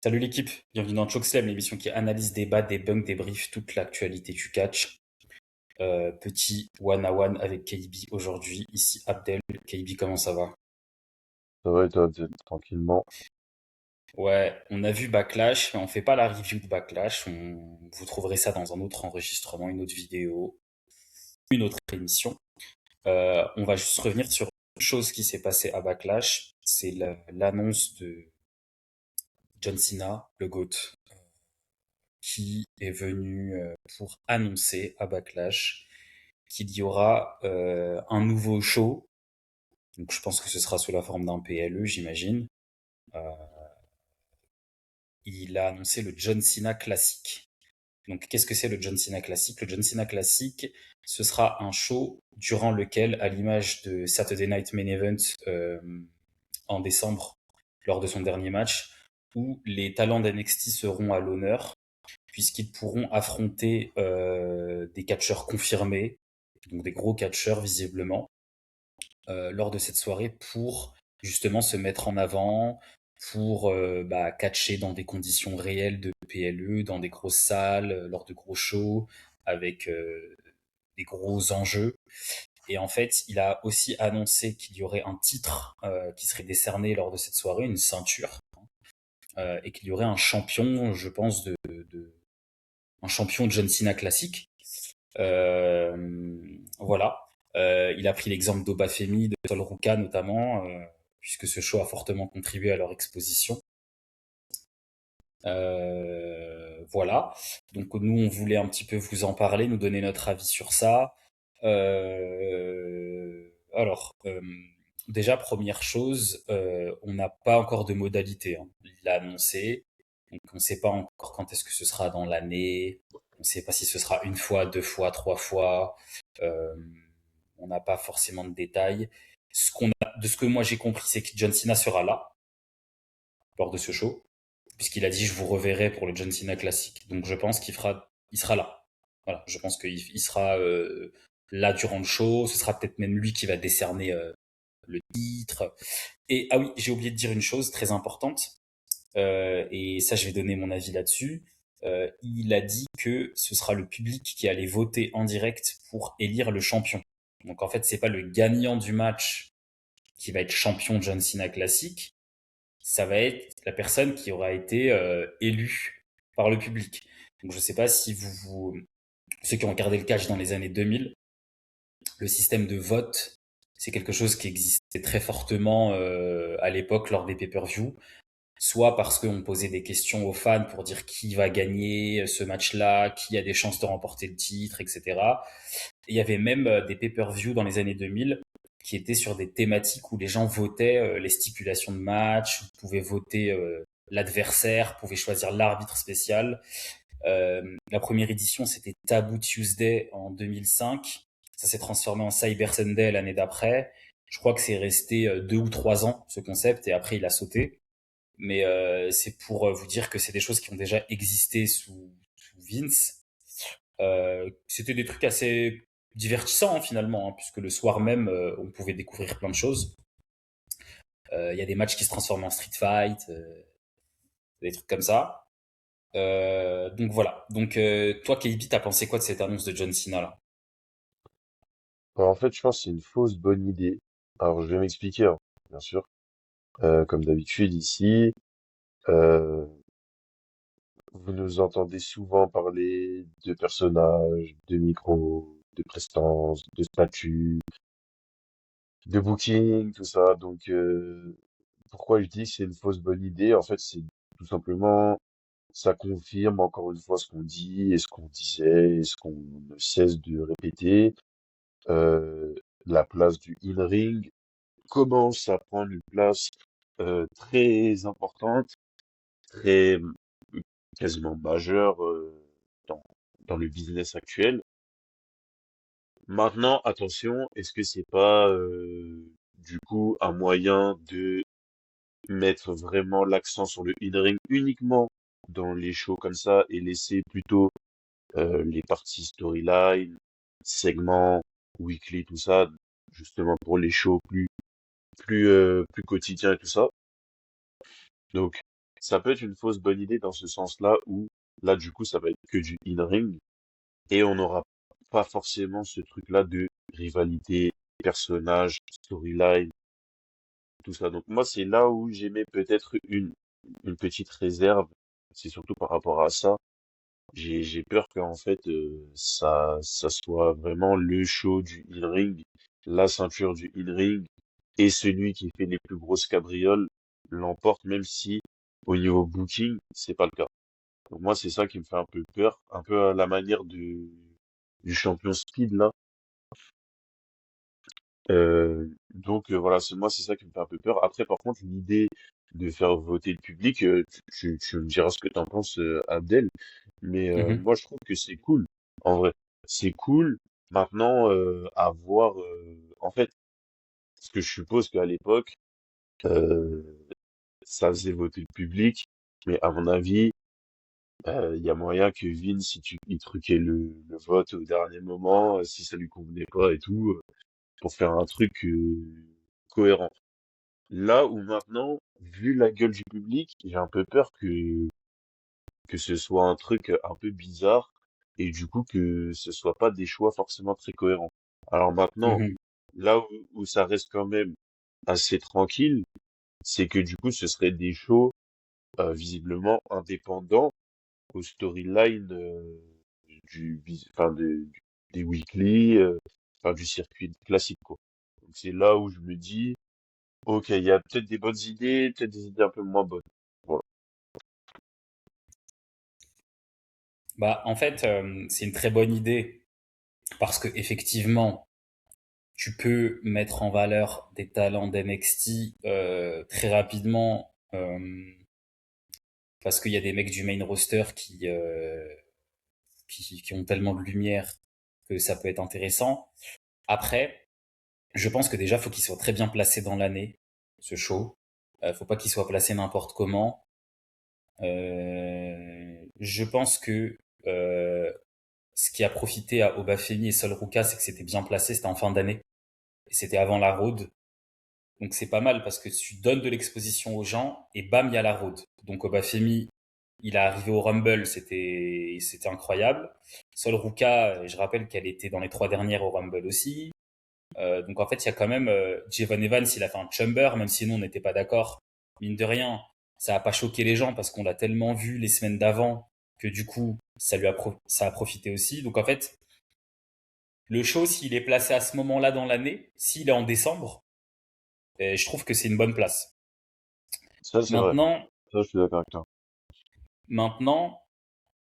Salut l'équipe, bienvenue dans Chokeslam, l'émission qui analyse, débat, débunk, débrief toute l'actualité du catch. Petit one à one avec KB aujourd'hui. Ici Abdel. KB, comment ça va? Ça va et toi, tranquillement. Ouais, on a vu Backlash, mais on fait pas la review de Backlash. Vous trouverez ça dans un autre enregistrement, une autre vidéo, une autre émission. On va juste revenir sur une chose qui s'est passée à Backlash. C'est l'annonce de John Cena, le GOAT, qui est venu pour annoncer à Backlash qu'il y aura un nouveau show. Donc je pense que ce sera sous la forme d'un PLE, j'imagine. Euh, il a annoncé le John Cena Classic. Donc qu'est-ce que c'est le John Cena Classic? Le John Cena Classic, ce sera un show durant lequel, à l'image de Saturday Night Main Event en décembre, lors de son dernier match, où les talents d'NXT seront à l'honneur, puisqu'ils pourront affronter des catcheurs confirmés, donc des gros catcheurs visiblement, lors de cette soirée pour justement se mettre en avant, pour catcher dans des conditions réelles de PLE, dans des grosses salles, lors de gros shows, avec des gros enjeux. Et en fait, il a aussi annoncé qu'il y aurait un titre qui serait décerné lors de cette soirée, une ceinture, et qu'il y aurait un champion, je pense, un champion John Cena classique. Voilà. Il a pris l'exemple d'Obafemi, de Sol Ruka notamment, puisque ce show a fortement contribué à leur exposition. Voilà. Donc nous, on voulait un petit peu vous en parler, nous donner notre avis sur ça. Alors, déjà, première chose, on n'a pas encore de modalité, hein. Il l'a annoncé, donc on ne sait pas encore quand est-ce que ce sera dans l'année. On ne sait pas si ce sera une fois, deux fois, trois fois. Euh, on n'a pas forcément de détails. De ce que moi j'ai compris, c'est que John Cena sera là lors de ce show, puisqu'il a dit je vous reverrai pour le John Cena classique. Donc je pense il sera là. Voilà, je pense qu'il sera là durant le show. Ce sera peut-être même lui qui va décerner le titre. Et ah oui, j'ai oublié de dire une chose très importante. Et ça, je vais donner mon avis là-dessus. Il a dit que ce sera le public qui allait voter en direct pour élire le champion. Donc en fait, c'est pas le gagnant du match qui va être champion John Cena classique, ça va être la personne qui aura été élue par le public. Donc je sais pas si ceux qui ont regardé le catch dans les années 2000, le système de vote, c'est quelque chose qui existait très fortement à l'époque lors des pay-per-view, soit parce qu'on posait des questions aux fans pour dire qui va gagner ce match-là, qui a des chances de remporter le titre, etc. Et il y avait même des pay-per-view dans les années 2000 qui étaient sur des thématiques où les gens votaient les stipulations de match, pouvaient voter l'adversaire, pouvaient choisir l'arbitre spécial. La première édition, c'était Taboo Tuesday en 2005. Ça s'est transformé en Cyber Sunday l'année d'après. Je crois que c'est resté 2 ou 3 ans, ce concept, et après, il a sauté. Mais c'est pour vous dire que c'est des choses qui ont déjà existé sous Vince. C'était des trucs assez divertissants, hein, finalement, hein, puisque le soir même, on pouvait découvrir plein de choses. Il y a des matchs qui se transforment en street fight, des trucs comme ça. Donc voilà. Donc toi, KB, t'as pensé quoi de cette annonce de John Cena là? Alors, en fait, je pense que c'est une fausse bonne idée. Alors, je vais m'expliquer, hein, bien sûr. Comme d'habitude ici, euh, vous nous entendez souvent parler de personnages, de micros, de prestance, de statut, de booking, tout ça. Donc, pourquoi je dis que c'est une fausse bonne idée? En fait, c'est tout simplement, ça confirme encore une fois ce qu'on dit et ce qu'on disait et ce qu'on ne cesse de répéter. euh, la place du in-ring commence à prendre une place très importante, très quasiment majeure dans, dans le business actuel. Maintenant, attention, est-ce que c'est pas du coup un moyen de mettre vraiment l'accent sur le in-ring uniquement dans les shows comme ça et laisser plutôt les parties storyline, segments, weekly, tout ça, justement pour les shows plus quotidien et tout ça. Donc, ça peut être une fausse bonne idée dans ce sens-là où, là, du coup, ça va être que du in-ring et on n'aura pas forcément ce truc-là de rivalité, personnage, storyline, tout ça. Donc moi, c'est là où j'aimais peut-être une petite réserve. C'est surtout par rapport à ça. J'ai peur qu'en fait, ça soit vraiment le show du in-ring, la ceinture du in-ring, et celui qui fait les plus grosses cabrioles l'emporte, même si au niveau booking, c'est pas le cas. Donc moi, c'est ça qui me fait un peu peur, un peu à la manière du champion Speed là. Voilà, moi, c'est ça qui me fait un peu peur. Après, par contre, l'idée de faire voter le public, tu me diras ce que t'en penses, Abdel. Mais Mhm. moi, je trouve que c'est cool. En vrai, c'est cool. Maintenant, à voir. En fait, ce que je suppose qu'à l'époque, euh, ça faisait voter le public. Mais à mon avis, il y a moyen que Vince, si il truquait le vote au dernier moment, si ça lui convenait pas et tout, pour faire un truc cohérent. Là où maintenant, vu la gueule du public, j'ai un peu peur que ce soit un truc un peu bizarre et du coup que ce soit pas des choix forcément très cohérents. Alors maintenant, Mhm. là où ça reste quand même assez tranquille, c'est que du coup ce serait des shows visiblement indépendants au storyline enfin des weekly, enfin du circuit classique quoi. Donc c'est là où je me dis ok, il y a peut-être des bonnes idées, peut-être des idées un peu moins bonnes. Voilà. Bah, en fait, c'est une très bonne idée parce que effectivement, tu peux mettre en valeur des talents d'NXT très rapidement parce qu'il y a des mecs du main roster qui ont tellement de lumière que ça peut être intéressant. Après, je pense que déjà, faut qu'il soit très bien placé dans l'année, ce show. Faut pas qu'il soit placé n'importe comment. Je pense que ce qui a profité à Obafemi et Sol Ruka, c'est que c'était bien placé, c'était en fin d'année. Et c'était avant la road. Donc c'est pas mal parce que tu donnes de l'exposition aux gens et bam, il y a la road. Donc Obafemi, il est arrivé au Rumble, c'était incroyable. Sol Ruka, je rappelle qu'elle était dans les 3 dernières au Rumble aussi. Donc en fait, il y a quand même Javon Evans, il a fait un chumber, même si nous on n'était pas d'accord. Mine de rien, ça a pas choqué les gens parce qu'on l'a tellement vu les semaines d'avant que du coup, ça a profité aussi. Donc en fait, le show, s'il est placé à ce moment-là dans l'année, s'il est en décembre, je trouve que c'est une bonne place. Ça, c'est vrai. Maintenant, Ça, je suis d'accord avec toi. maintenant,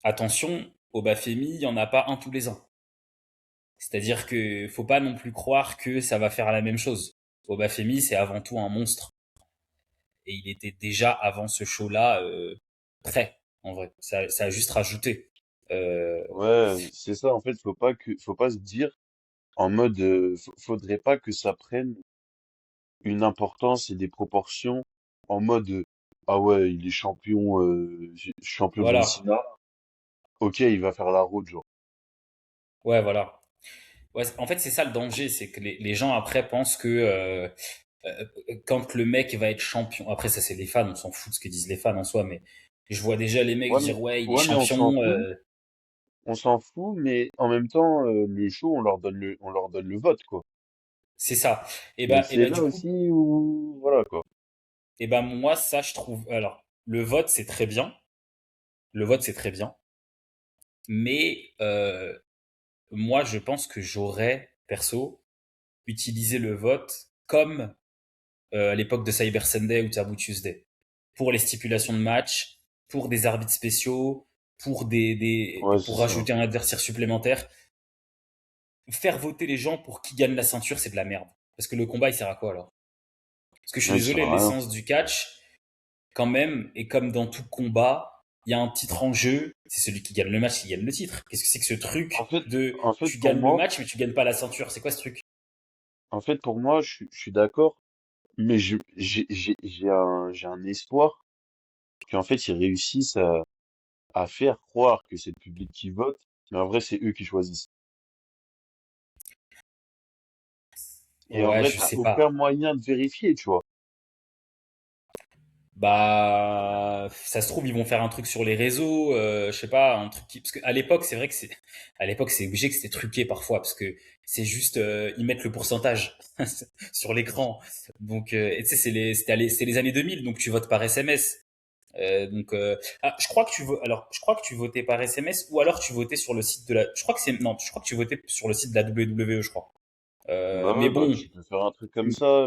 attention, au Bafemi, il y en a pas un tous les ans. C'est-à-dire que faut pas non plus croire que ça va faire la même chose. Au Bafemi, c'est avant tout un monstre. Et il était déjà avant ce show-là prêt, en vrai. Ça a juste rajouté. Euh, Ouais, c'est ça. En fait, faut pas se dire en mode, faudrait pas que ça prenne une importance et des proportions en mode, ah ouais, il est champion, champion John voilà. Cena. Ok, il va faire la route, genre. Ouais, voilà. Ouais, en fait, c'est ça le danger, c'est que les gens après pensent que euh, quand le mec va être champion, après ça c'est les fans, on s'en fout de ce que disent les fans en soi, mais je vois déjà les mecs dire ouais il est Ouais, mais champion, on s'en fout, mais en même temps, le show, on leur donne le vote, quoi. c'est ça. Et Et c'est bah là du coup, aussi où, voilà, quoi. et bah moi ça je trouve, alors le vote c'est très bien, le vote c'est très bien, mais moi je pense que j'aurais perso utilisé le vote comme à l'époque de Cyber Sunday ou Taboo Tuesday pour les stipulations de match, pour des arbitres spéciaux, Ouais, c'est pour ça. rajouter un adversaire supplémentaire. Faire voter les gens pour qui gagne la ceinture, c'est de la merde. Parce que le combat, il sert à quoi alors? Parce que je suis Ouais, il sert désolé, à rien. l'essence du catch, quand même, et comme dans tout combat, il y a un titre en jeu, c'est celui qui gagne le match qui gagne le titre. Qu'est-ce que c'est que ce En truc fait, de en fait, tu pour gagnes le moi, match mais tu gagnes pas la ceinture? C'est quoi ce truc? pour moi, je suis d'accord, mais j'ai un espoir qu'en fait, ils réussissent à faire croire que c'est le public qui vote, mais en vrai, c'est eux qui choisissent. Et en Ouais, vrai, je t'as sais aucun pas. moyen de vérifier, tu vois. Bah, ça se trouve, ils vont faire un truc sur les réseaux, je sais pas, un truc parce qu'à l'époque, c'est vrai que à l'époque, c'est obligé que c'était truqué parfois, parce que c'est juste, ils mettent le pourcentage sur l'écran. Donc, et tu sais, c'est les années 2000, donc tu votes par SMS. Je crois que je crois que tu votais par SMS ou alors tu votais sur le site de la, je crois que c'est, non, je crois que tu votais sur le site de la WWE, je crois. Bah Mais ouais, bah bon, tu peux faire un truc comme ça,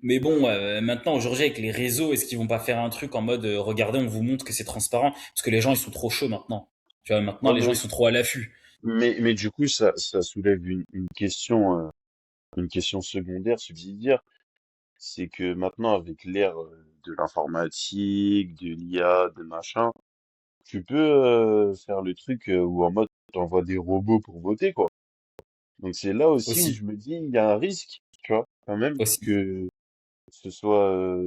mais maintenant aujourd'hui avec les réseaux, est-ce qu'ils vont pas faire un truc en mode regardez, on vous montre que c'est transparent parce que les gens ils sont trop chauds maintenant. Tu vois, maintenant ouais, les gens ils sont trop à l'affût mais du coup ça soulève une question secondaire, subsidiaire, c'est que maintenant avec l'ère de l'informatique, de l'IA, de machin, tu peux faire le truc où en mode t'envoies des robots pour voter quoi. Donc c'est là aussi où je aussi, me dis il y a un risque, tu vois, quand même aussi. que ce soit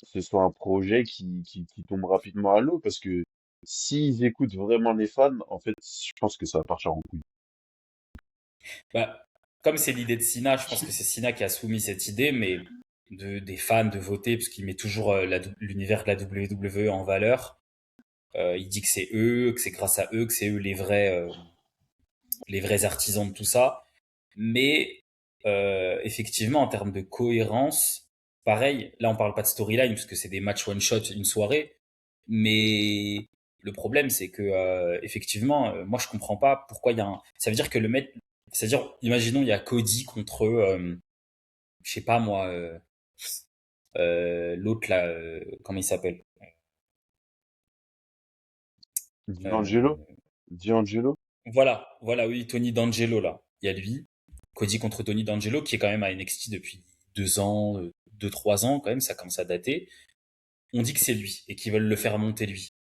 ce soit un projet qui tombe rapidement à l'eau parce que s'ils écoutent vraiment les fans, en fait, je pense que ça va partir en couille. Bah, comme c'est l'idée de Sina, je pense que c'est Sina qui a soumis cette idée, mais des fans de voter parce qu'il met toujours l'univers de la WWE en valeur. Il dit que c'est eux, que c'est grâce à eux, que c'est eux les vrais artisans de tout ça. Mais effectivement, en termes de cohérence, pareil, là on parle pas de storyline parce que c'est des matchs one shot, une soirée. Mais le problème, c'est que effectivement, moi je comprends pas pourquoi il y a un. Ça veut dire que le mec, c'est-à-dire, imaginons il y a Cody contre, je sais pas moi, l'autre là, comment il s'appelle? D'Angelo? Euh, D'Angelo? voilà, oui, Tony D'Angelo là. Il y a lui, Cody contre Tony D'Angelo, qui est quand même à NXT depuis 2 ans, 2, 3 ans quand même, ça commence à dater. On dit que c'est lui et qu'ils veulent le faire monter lui.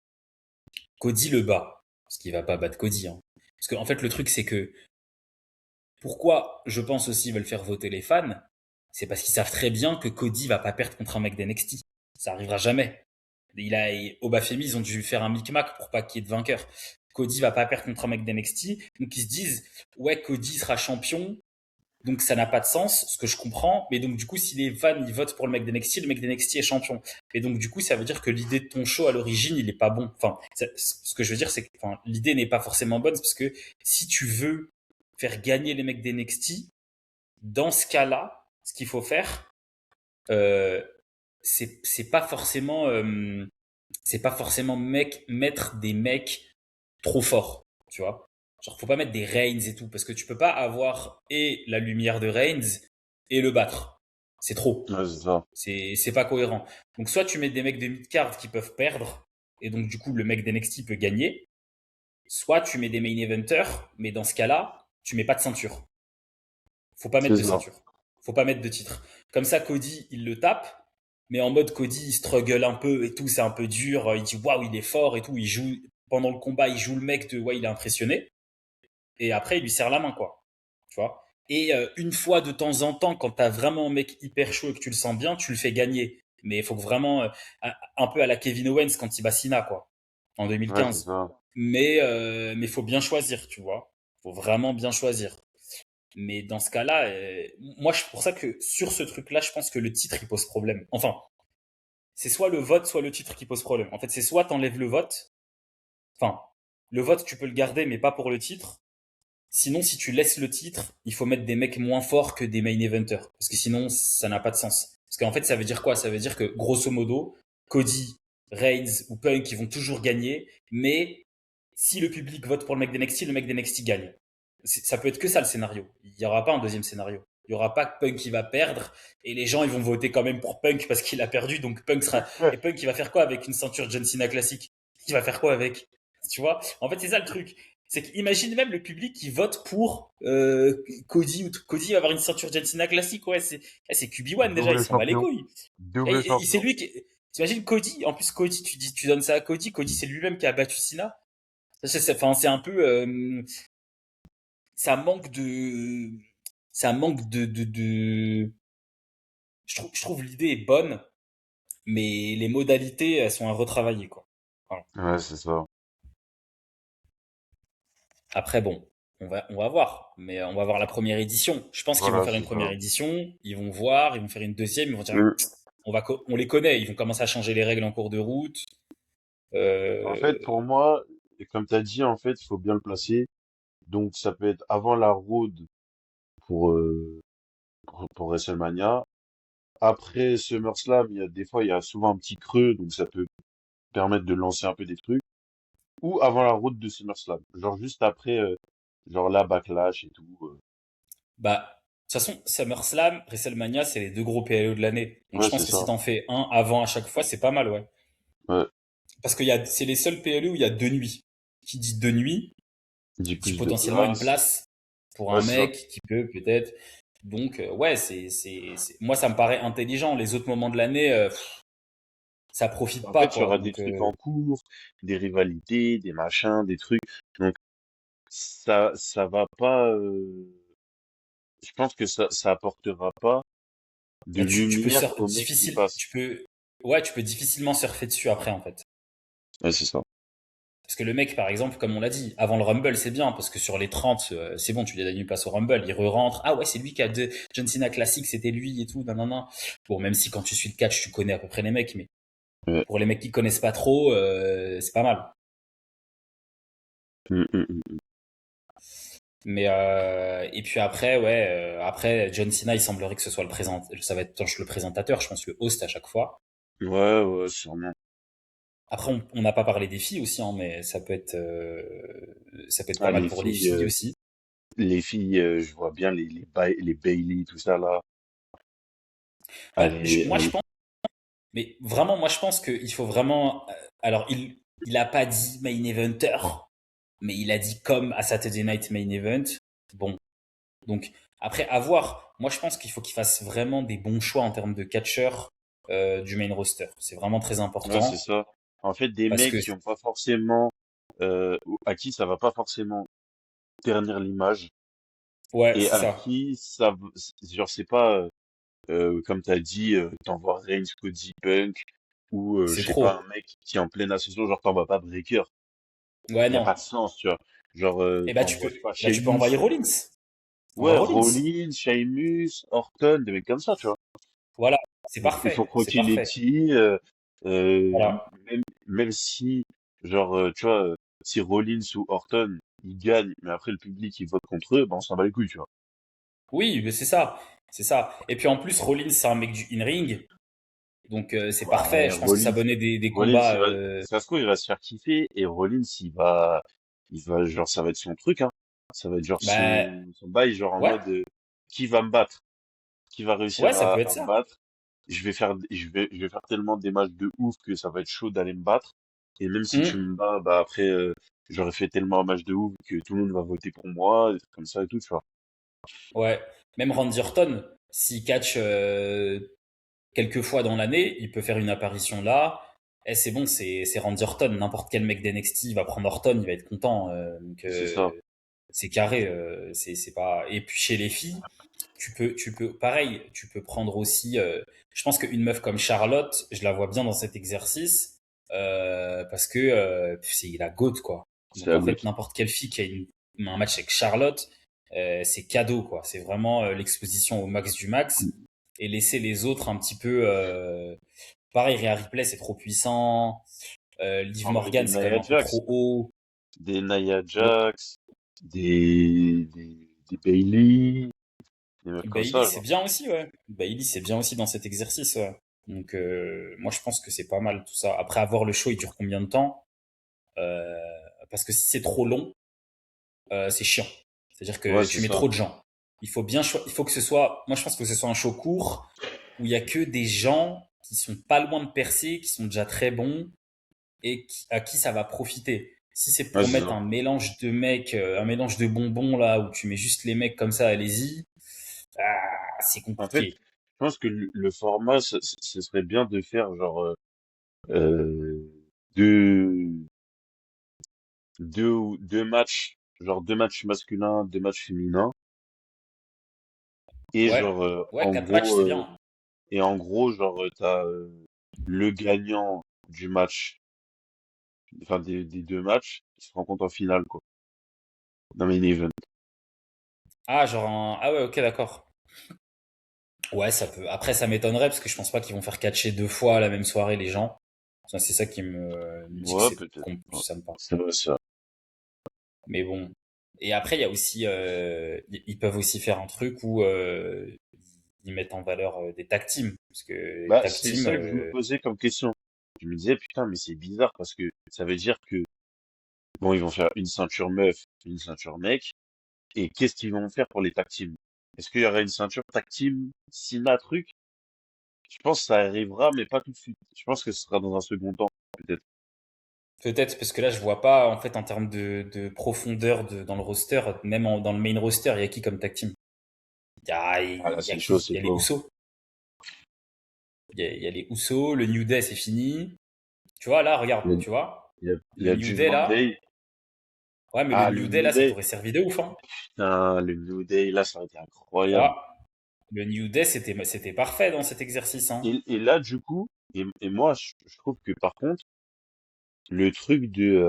Cody le bat, parce qu'il va pas battre Cody. Hein. Parce que en fait le truc c'est que pourquoi je pense aussi ils veulent faire voter les fans, c'est parce qu'ils savent très bien que Cody va pas perdre contre un mec d'NXT. Ça arrivera jamais. Obafemi, ils ont dû faire un micmac pour pas qu'il y ait de vainqueur. Cody va pas perdre contre un mec d'NXT, donc ils se disent ouais Cody sera champion, donc ça n'a pas de sens, ce que je comprends. Mais donc du coup, si les fans ils votent pour le mec d'NXT est champion. Et donc du coup, ça veut dire que l'idée de ton show à l'origine, il est pas bon. Enfin, ce que je veux dire, c'est que enfin, l'idée n'est pas forcément bonne parce que si tu veux faire gagner les mecs d'NXT, dans ce cas-là, ce qu'il faut faire, euh, c'est pas forcément mettre des mecs trop forts, tu vois. Genre, faut pas mettre des Reigns et tout, parce que tu peux pas avoir et la lumière de Reigns et le battre. C'est trop. Ouais, c'est ça. C'est pas cohérent. Donc, soit tu mets des mecs de mid-card qui peuvent perdre, et donc, du coup, le mec d'NXT peut gagner, soit tu mets des main eventers, mais dans ce cas-là, tu mets pas de ceinture. Faut pas mettre C'est de ça. ceinture. Faut pas mettre de titre. Comme ça, Cody, il le tape, mais en mode Cody, il struggle un peu et tout, c'est un peu dur. Il dit waouh, il est fort et tout. Il joue pendant le combat, il joue le mec de ouais, il est impressionné. Et après, il lui serre la main, quoi. Tu vois. Et une fois de temps en temps, quand t'as vraiment un mec hyper chaud et que tu le sens bien, tu le fais gagner. Mais il faut que vraiment, un peu à la Kevin Owens quand il bat Cena, quoi, en Ouais, c'est 2015. ça. Mais faut bien choisir, tu vois. Faut vraiment bien choisir. Mais dans ce cas-là, moi, c'est pour ça que sur ce truc-là, je pense que le titre, il pose problème. Enfin, c'est soit le vote, soit le titre qui pose problème. En fait, c'est soit t'enlèves le vote. Enfin, le vote, tu peux le garder, mais pas pour le titre. Sinon, si tu laisses le titre, il faut mettre des mecs moins forts que des main eventers. Parce que sinon, ça n'a pas de sens. Parce qu'en fait, ça veut dire quoi? Ça veut dire que, grosso modo, Cody, Reigns ou Punk, ils vont toujours gagner. Mais si le public vote pour le mec d'NXT gagne. Ça peut être que ça le scénario. Il n'y aura pas un deuxième scénario. Il n'y aura pas que Punk qui va perdre et les gens ils vont voter quand même pour Punk parce qu'il a perdu. Donc Punk sera. Et Punk il va faire quoi avec une ceinture John Cena classique? Il va faire quoi avec? Tu vois? En fait, c'est ça le truc. C'est qu'imagine même le public qui vote pour Cody ou Cody va avoir une ceinture John Cena classique. Ouais, c'est QB1 déjà, il Double s'en bat les champion. couilles. Double C'est champion. lui qui. T'imagines Cody, en plus Cody, tu donnes ça à Cody, Cody c'est lui-même qui a battu Cena. Enfin, c'est un peu, ça manque de, ça manque de. Je trouve l'idée est bonne, mais les modalités elles sont à retravailler quoi. Voilà. Ouais, c'est ça. Après bon, on va voir, mais on va voir la première édition. Je pense qu'ils vont Voilà, faire une c'est première ça. édition, ils vont voir, ils vont faire une deuxième, ils vont dire Le, on les connaît. Ils vont commencer à changer les règles en cours de route. En fait, Euh, pour moi, et comme tu as dit, en fait, il faut bien le placer. Donc, ça peut être avant la road pour, euh, pour WrestleMania. Après SummerSlam, des fois, il y a souvent un petit creux, donc ça peut permettre de lancer un peu des trucs. Ou avant la route de SummerSlam. Genre juste après, genre la Backlash et tout. Bah, de toute façon, SummerSlam, WrestleMania, c'est les deux gros PLE de l'année. Donc je Ouais, pense c'est que si ça. t'en fais un avant à chaque fois, c'est pas mal, ouais. Ouais, Parce c'est les seuls PLE où il y a deux nuits. Qui dit deux nuits, dit dit plus de potentiellement une place. place pour Ouais, un c'est ça. mec qui peut peut-être. Donc, ouais, moi, ça me paraît intelligent. Les autres moments de l'année, ça profite En pas, fait, il y quoi. aura des Donc, trucs en cours, des rivalités, des machins, des trucs. Donc ça va pas. Je pense que ça apportera pas de bah, tu peux lumière aux mecs qui passent. ouais, tu peux difficilement surfer dessus après, en fait. Ouais, c'est ça. Parce que le mec, par exemple, comme on l'a dit, avant le Rumble, c'est bien, parce que sur les 30, c'est bon, tu lui donnes une place au Rumble, il re-rentre. Ah ouais, c'est lui qui a deux John Cena classique, c'était lui et tout, nanana. Bon, même si quand tu suis le catch, tu connais à peu près les mecs, mais Ouais. pour les mecs qui connaissent pas trop, c'est pas mal. Mm. Mais et puis après, ouais, après John Cena, il semblerait que ce soit ça va être le présentateur, je pense le host à chaque fois. Ouais, ouais, sûrement. Après, on n'a pas parlé des filles aussi, hein, mais ça peut être pas Ah, mal pour les filles aussi. les filles, je vois bien les Bailey, tout ça là. Bah, Allez, moi, je pense. Mais vraiment, moi, je pense qu'il faut vraiment. Alors, il a pas dit main eventer, mais il a dit comme à Saturday Night Main Event. Bon, donc après, à voir. Moi, je pense qu'il faut qu'il fasse vraiment des bons choix en termes de catcheur du main roster. C'est vraiment très ouais, c'est important ça. En fait, des parce mecs que qui ont pas forcément, à qui ça va pas forcément ternir l'image ouais, et c'est à ça. qui genre, c'est pas, comme t'as dit, t'envoies Reigns, Cody, Punk ou, C'est je sais pas, trop. un mec qui est en pleine ascension, genre t'envoies pas Breaker. Ouais, Il y a non. pas de sens, tu vois. Genre, Et t'envoies, je sais pas, bah tu peux envoyer Sheamus. Rollins. Envoie Ouais, Rollins. Rollins, Sheamus, Orton, des mecs comme ça, tu vois. Voilà, c'est Ils font parfait, c'est croquer les parfait. petits, Voilà. même si, genre, tu vois, si Rollins ou Orton, ils gagnent, mais après le public, il vote contre eux, ben on s'en bat les couilles, tu vois. Oui, mais c'est ça. C'est ça. Et puis en plus, Rollins, c'est un mec du in-ring. Donc c'est parfait. Ouais, Je pense que ça donnait des Rollins, combats. ça se trouve, il va se faire kiffer, et Rollins, genre, ça va être son truc, hein. Ça va être genre Bah son bail, genre en ouais, mode, qui va me battre? Qui va ouais, réussir ça peut être à me ça. battre? Je vais faire tellement des matchs de ouf que ça va être chaud d'aller me battre. Et même si tu Hmm. me bats, bah après, j'aurais fait tellement un match de ouf que tout le monde va voter pour moi, des trucs comme ça et tout, tu vois. Ouais. Même Randy Orton, s'il catch quelques fois dans l'année, il peut faire une apparition là. Et c'est bon, c'est Randy Orton. N'importe quel mec d'NXT va prendre Orton, il va être content. Donc C'est ça. c'est carré. C'est pas. Et puis chez les filles, pareil, tu peux prendre aussi. Je pense qu'une meuf comme Charlotte, je la vois bien dans cet exercice parce que c'est la goat quoi. C'est Donc la en fait, goutte. n'importe quelle fille qui a un match avec Charlotte, c'est cadeau quoi. C'est vraiment l'exposition au max du max et laisser les autres un petit peu. Pareil, Rhea Ripley c'est trop puissant. Liv Envoyer des Morgan c'est quand même Nia un peu Jax, trop haut. des Nia Ouais. Jax, des Bailey, des meufs comme Bailey, ça, c'est genre. bien aussi, ouais. Bailey, c'est bien aussi dans cet exercice, ouais. Donc, moi, je pense que c'est pas mal tout ça. Après avoir le show, il dure combien de temps? Euh, Parce que si c'est trop long, c'est chiant. C'est-à-dire Ouais, que c'est tu mets ça. trop de gens. Il faut que ce soit, moi, je pense que ce soit un show court où il y a que des gens qui sont pas loin de percer, qui sont déjà très bons et à qui ça va profiter. Si c'est Ouais, pour c'est mettre ça. un mélange de mecs, un mélange de bonbons là, où tu mets juste les mecs comme ça, allez-y, c'est En fait, compliqué. je pense que le format, ce serait bien de faire genre euh, deux, deux matchs, genre deux matchs masculins, deux matchs féminins, et Ouais, genre ouais, 4 matchs, c'est bien. en gros genre t'as le gagnant du match, enfin des deux matchs, qui se rencontrent en finale quoi, dans main event. Ah, genre un... Ah ouais, ok, d'accord. Ouais, ça peut. Après, ça m'étonnerait parce que je pense pas qu'ils vont faire catcher 2 fois la même soirée les gens. Ça, c'est ça qui me dit que Ouais, peut-être. Ouais. ça me parle. C'est vrai, ça. Mais bon. Et après, il y a aussi, ils peuvent aussi faire un truc où ils mettent en valeur des tag teams, parce que les Bah, tag c'est teams, ça que je me posais comme question. Je me disais, putain, mais c'est bizarre parce que ça veut dire que, bon, ils vont faire une ceinture meuf, une ceinture mec, et qu'est-ce qu'ils vont faire pour les tag teams? Est-ce qu'il y aura une ceinture tag team Sina truc? Je pense que ça arrivera, mais pas tout de suite. Je pense que ce sera dans un second temps, peut-être. peut-être parce que là, je vois pas en fait en termes de profondeur dans le roster, même dans le main roster, il y a qui comme tag team? Ah là, Il y a c'est chaud, qui? Il c'est y a les chaud. Usos. Il y a les Usos, le New Day c'est fini. Tu vois, là, regarde, Il y a, tu vois, il y le a New Day Judgment là, Day. ouais, mais le Ah, le New Day New là, ça Day. t'aurait servi de ouf, hein. Putain, le New Day, là, ça aurait été Tu incroyable. vois, le New Day c'était parfait dans cet exercice, hein. Et là, du coup, et moi, je trouve que par contre, le truc de,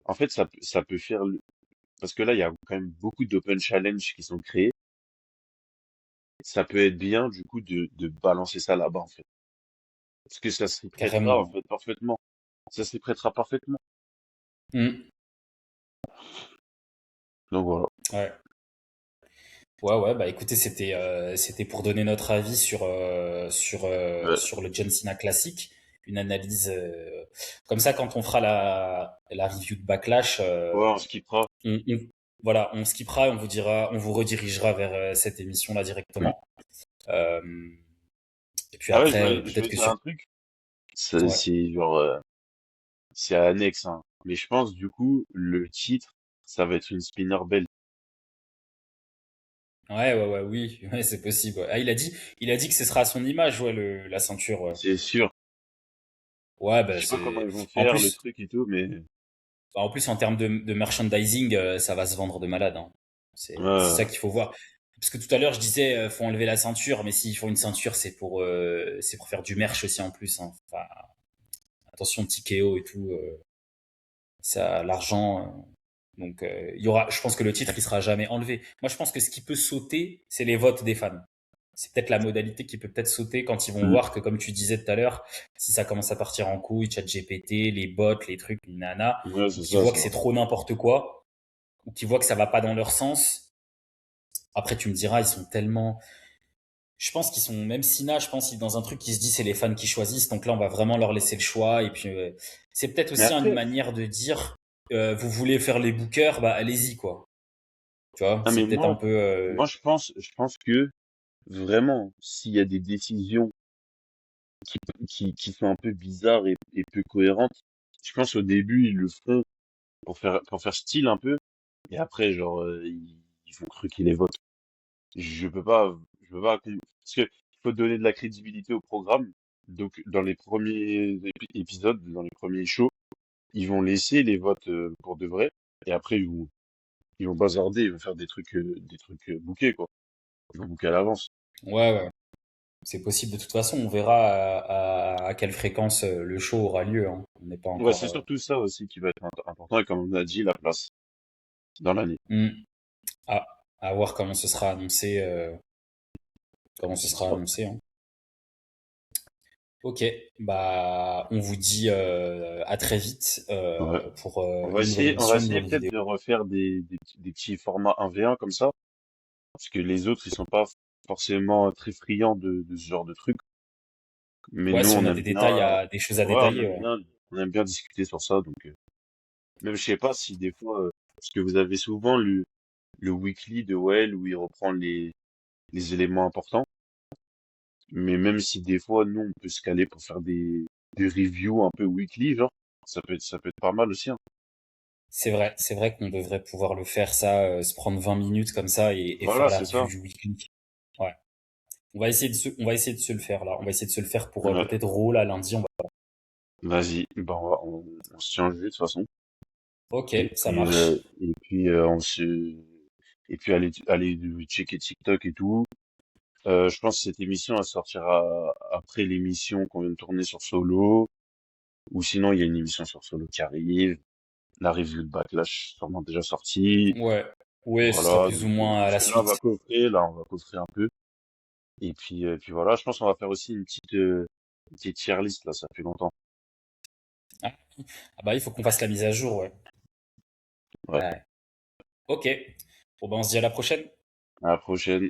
en fait, ça peut faire, parce que là, il y a quand même beaucoup d'open challenge qui sont créés. Ça peut être bien, du coup, de balancer ça là-bas, en fait. Parce que ça s'y prêtera, en Carrément. fait, parfaitement. Ça s'y prêtera parfaitement. Hmm. Donc voilà. Ouais. Ouais, ouais, bah écoutez, c'était pour donner notre avis Ouais, sur le John Cena classique, une analyse comme ça quand on fera la review de Backlash, ouais, on skippera. on- voilà, on skippera et on vous dira, on vous redirigera vers cette émission-là Mm. directement. Euh, et puis Ah ouais, après, je peut-être vais que dire sur, un truc. ouais, C'est genre, c'est annexe, hein. Mais je pense, du coup, le titre, ça va être une spinner belt. ouais, ouais, ouais, oui, ouais, c'est possible. Ouais. Ah, il a dit que ce sera à son image, ouais, la ceinture. Ouais, C'est sûr. ouais, Je bah sais pas comment c'est, ils vont en faire le plus. truc et tout, mais En plus, en termes de merchandising, ça va se vendre de malade, hein. C'est ça ouais, qu'il faut voir. Parce que tout à l'heure, je disais, faut enlever la ceinture, mais s'ils font une ceinture, c'est pour faire du merch aussi en plus, hein. Enfin, attention, Tikeo et tout, ça, l'argent. Donc, il y aura, je pense que le titre, il sera jamais enlevé. Moi, je pense que ce qui peut sauter, c'est les votes des fans. C'est peut-être la modalité qui peut peut-être sauter quand ils vont mm, voir que, comme tu disais tout à l'heure, si ça commence à partir en couille, chat GPT, les bots, les trucs, les nanas, ouais, ou c'est qu'ils ça, voient ça. que c'est trop n'importe quoi, ou qu'ils voient que ça va pas dans leur sens. Après, tu me diras, ils sont tellement, je pense qu'ils sont, même Sina, je pense, dans un truc qui se dit, c'est les fans qui choisissent. Donc là, on va vraiment leur laisser le choix. Et puis, c'est peut-être Mais aussi une après, manière de dire, vous voulez faire les bookers, bah, allez-y, quoi. Tu vois, ah, mais c'est peut-être un peu, moi, je pense que vraiment, s'il y a des décisions qui sont un peu bizarres et peu cohérentes, je pense au début, ils le feront pour faire style un peu, et après, genre, ils vont truquer les votes. Je peux pas, parce que il faut donner de la crédibilité au programme. Donc, dans les premiers épisodes, dans les premiers shows, ils vont laisser les votes pour de vrai, et après, ils vont bazarder, ils vont faire des trucs bookés, quoi. Ils vont booker à l'avance. ouais, ouais. C'est possible de toute façon. On verra à quelle fréquence le show aura lieu, hein. On n'est pas Ouais, encore. c'est surtout ça aussi qui va être important, et comme on a dit, la place dans l'année. Hmm. à, à voir comment ce sera annoncé. Comment ce C'est sera ça. annoncé, hein. Ok, bah on vous dit à très vite Ouais. pour une nouvelle On va émission, une essayer nouvelle peut-être vidéo. de refaire des petits formats 1v1 comme ça, parce que les autres, ils sont pas forcément très friands de ce genre de truc. Mais Ouais, nous, si on on a aime des bien, détails des choses à ouais, détailler, ouais. on aime bien discuter sur ça. Donc, même je sais pas si des fois, parce que vous avez souvent le weekly de Well où il reprend les éléments importants. Mais même si des fois, nous, on peut se caler pour faire des reviews un peu weekly, genre, ça peut être pas mal aussi, hein. C'est vrai qu'on devrait pouvoir le faire ça, se prendre 20 minutes comme ça et Voilà, faire la c'est review ça. du weekly. Ouais. On va essayer de se le faire là. On va essayer de se le faire pour Ouais. peut-être Raw là lundi. Vas-y, ben, on se tient au jeu de toute façon. Ok, ça marche. Et puis, et puis aller checker TikTok et tout. Je pense que cette émission, elle sortira après l'émission qu'on vient de tourner sur Solo. Ou sinon, il y a une émission sur Solo qui arrive. La review de Backlash, sûrement déjà sortie. Ouais. Ouais, ce sera Voilà, plus ou donc, moins à parce la que là, suite. on va coffrer un peu. Et puis voilà, je pense qu'on va faire aussi une petite tier list, là, ça fait longtemps. Ah, ah bah il faut qu'on fasse la mise à jour, ouais. Ouais. Ouais. Ok. Bon bah on se dit à la prochaine. À la prochaine.